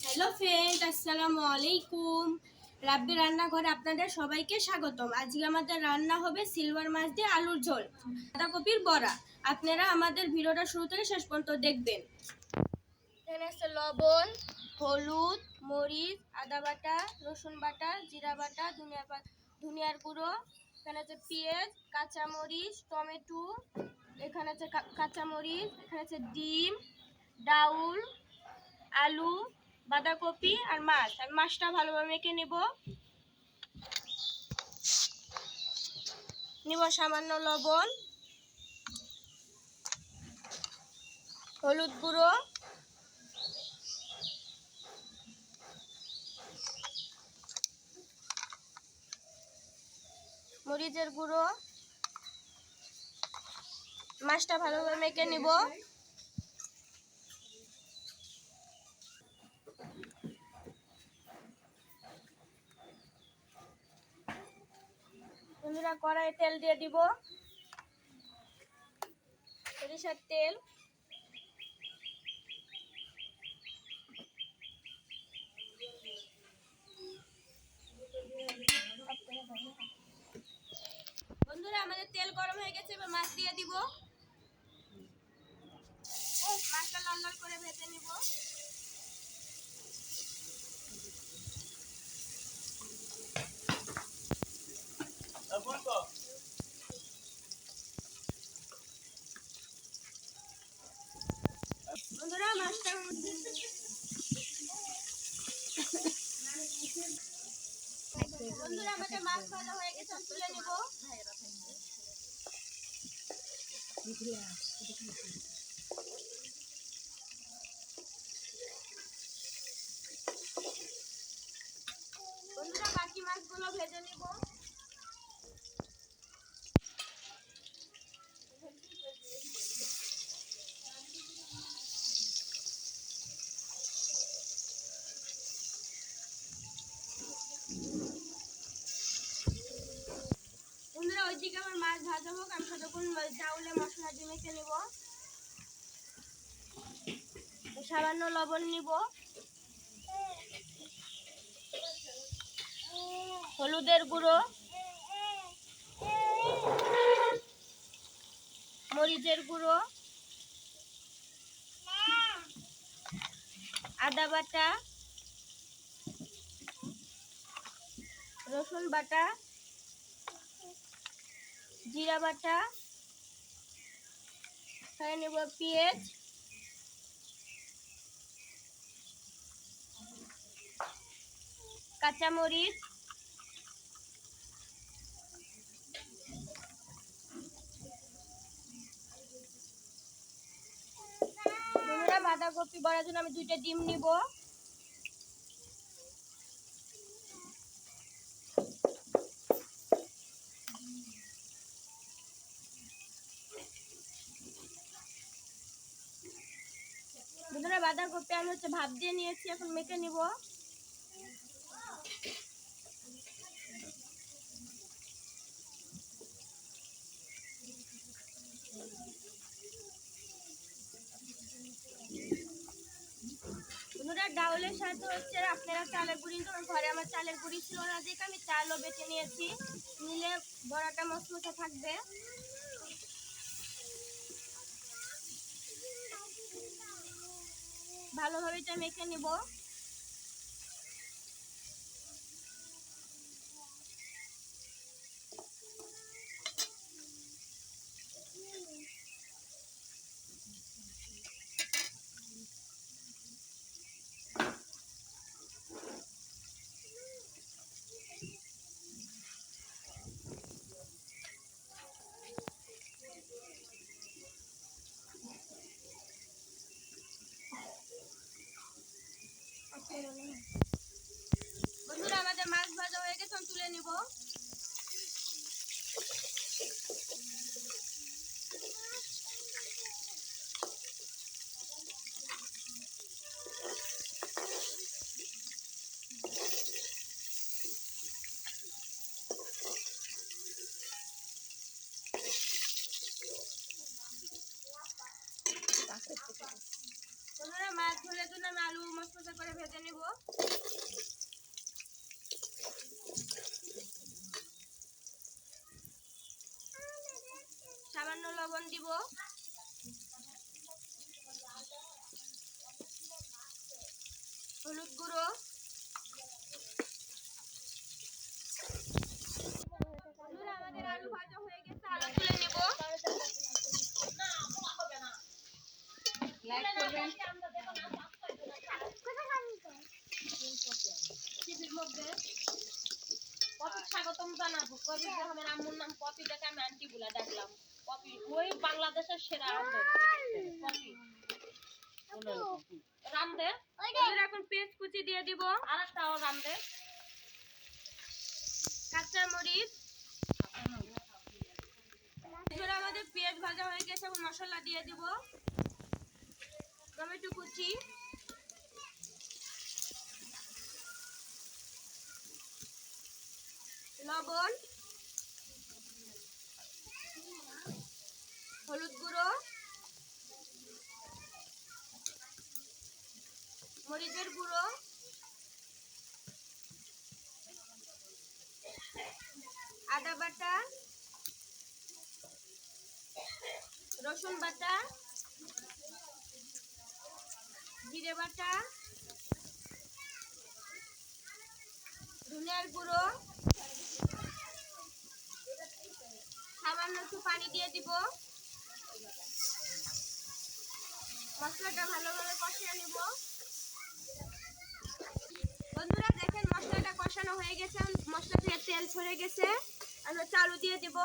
Hello friend, আসসালামু আলাইকুম। রাব্বি রান্নাঘরে আপনাদের সবাইকে স্বাগতম। আজকে আমাদের রান্না হবে সিলভার মাছ দিয়ে আলুর ঝোল, বাঁধাকপির বড়া। আপনারা আমাদের ভিডিওটা শুরু থেকে শেষ পর্যন্ত দেখবেন। এখানে আছে লবণ, হলুদ, মরিচ, আদা বাটা, রসুন বাটা, জিরা বাটা, ধনিয়ার গুঁড়ো। এখানে আছে পেঁয়াজ, কাঁচামরিচ, টমেটো। এখানে আছে কাঁচামরিচ, এখানে আছে ডিম, ডাউল, আলু, বাঁধাকপি আর মাছ। আমি মাছটা ভালোভাবে মেখে নিব সামান্য লবণ, হলুদ গুঁড়ো, মরিচের গুঁড়ো। মাছটা ভালোভাবে মেখে নিব। বন্ধুরা, কড়াইয়ে তেল দিয়ে দিব, সরিষার তেল। বন্ধুরা, আমাদের তেল গরম হয়ে গেছে, এবার মাছ দিয়ে দিব। মাছটা লাল লাল করে ভেজে নিব। বন্ধুরা, মাছটা আমাদের মাছ ভাজা হয়ে গেছে, তুলে নিব। বন্ধুরা, বাকি মাছগুলো ভেজে নিব। বন্ধুরা, ওইদিকে আমার মাছ ভাজা হোক, আমি ততক্ষণ চাউলে মশলা দিয়ে মেখে নিব। সামান্য লবণ নিব, হলুদের গুঁড়ো, মরিচের গুঁড়ো, আদা বাটা, রসুন বাটা, জিরা বাটা, এখানে নেব পেঁয়াজ, কাঁচামরিচ, বাঁধাকপি বড়ার জন্য আমি 2টা ডিম নিব। বন্ধুরা, বাঁধাকপি আমি ভাপ দিয়ে নিয়েছি, এখন মেখে নিব। বন্ধুরা, ডাউলের সাথে আপনারা চালের গুঁড়ি নিতে, ঘরে আমার চালের গুঁড়ি ছিল না দেখে আমি চালও বেটে নিয়েছি। নিলে বড়াটা মচমচে থাকবে। ভালোভাবে এটা মেখে নিব। বন্ধুরা, আমাদের মাছ ভাজা হয়ে গেছে, তুলে নিব। বন্ধুরা, মাছ ধরে জন্য আমি আলু মশলা করে ভেজে নিব। সামান্য লবণ দিব, হলুদ গুঁড়ো, আমাদের আলু ভাজা হয়ে গেছে, আলু তুলে নিব। স্বাগতম জানাবো কবির রহমান আম্মুর নাম পপি, দেখে আমি আন্টি গুলা ডাকলাম। পপি ওই বাংলাদেশের সেরা পপি রামদে। এখন পেঁয়াজ কুচি দিয়ে দিব, আর একটাও রামদে, কাঁচা মরিচ। আমাদের পেঁয়াজ ভাজা হয়ে গেছে, এখন মশলা দিয়ে দিব। টমেটো কুচি, লবণ, হলুদ গুঁড়ো, মরিচের গুঁড়ো, আদা বাটা, রসুন বাটা, জিরে বাটা, ধনিয়ার গুঁড়ো, সামান্য একটু পানি দিয়ে দিব। মশলাটা ভালোভাবে কষিয়ে নিব। বন্ধুরা দেখেন মশলাটা কষানো হয়ে গেছে, মশলা থেকে তেল ছড়ে গেছে। আমরা চালু দিয়ে দিব,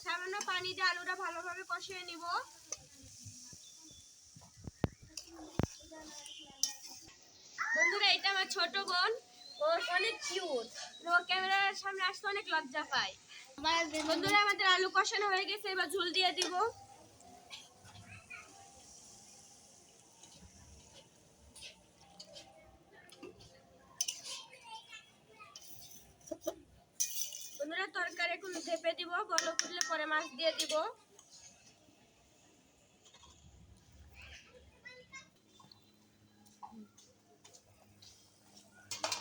সামান্য পানি দিয়ে আলুটা ভালোভাবে কষিয়ে নিব। বন্ধুরা এটা আমার ছোট বোন, ও অনেক কিউট, ও ক্যামেরার সামনে আসতে অনেক লজ্জা পায়। বন্ধুরা আমাদের আলু কষানো হয়ে গেছে, এবার ঝোল দিয়ে দিব। বন্ধুরা তরকারি এখন ঢেপে দিব, বলক উঠলে পরে মাছ দিয়ে দিব।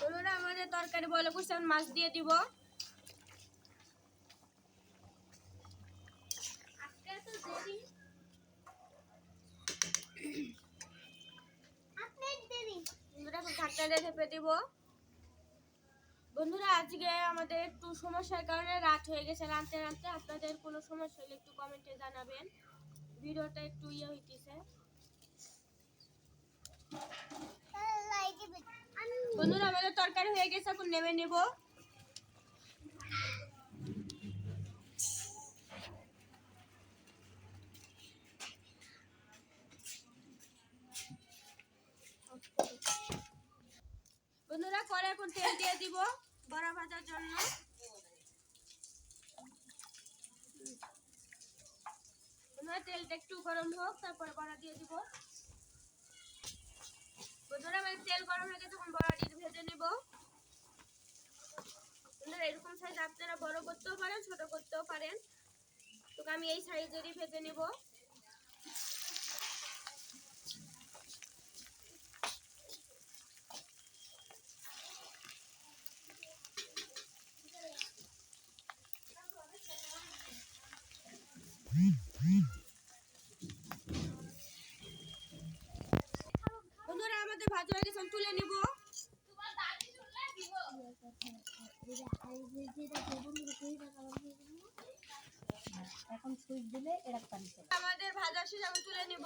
বন্ধুরা আমাদের তরকারি বলক উঠছে, এখন মাছ দিয়ে দিব। ঢাকনা ঢেপে দিব। বন্ধুরা আজকে আমাদের একটু সমস্যার কারণে রাত হয়ে গেছে রাঁধতে রাঁধতে। আপনাদের কোনো সমস্যা হলে একটু কমেন্টে জানাবেন, ভিডিওটা একটু হইতেছে। বন্ধুরা আমাদের তরকারি হয়ে গেছে, এখন নেমে নেব। বন্ধুরা করে এখন তেল দিয়ে দিব বড়া ভাজার জন্য। বন্ধুরা তেলটা একটু গরম হোক, তারপরে বড়া দিয়ে দিব। বন্ধুরা মানে তেল গরম হয়ে গেছে, তখন বড়াটি ভেজে নেব। বন্ধুরা এরকম সাইজ আপনারা বড় করতেও পারেন, ছোট করতেও পারেন, তো আমি এই সাইজেরই ভেজে নেব। বন্ধুরা আমাদের ভাজা হয়ে গেছে, তুলে নিব। এখন সুইচ দিলে এরা পানি চলে। আমাদের ভাজা শেষ, আমি তুলে নিব।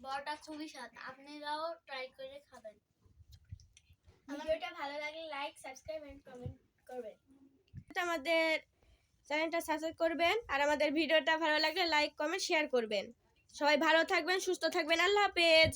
বড়টা খুবই স্বাদ, আপনারাও ট্রাই করে খাবেন। ভিডিওটা ভালো লাগলে লাইক, সাবস্ক্রাইব এন্ড কমেন্ট করবেন। আমাদের চ্যানেলটা সাবস্ক্রাইব করবেন, আর আমাদের ভিডিওটা ভালো লাগলে লাইক কমেন্ট শেয়ার করবেন। সবাই ভালো থাকবেন, সুস্থ থাকবেন। আল্লাহ হাফেজ।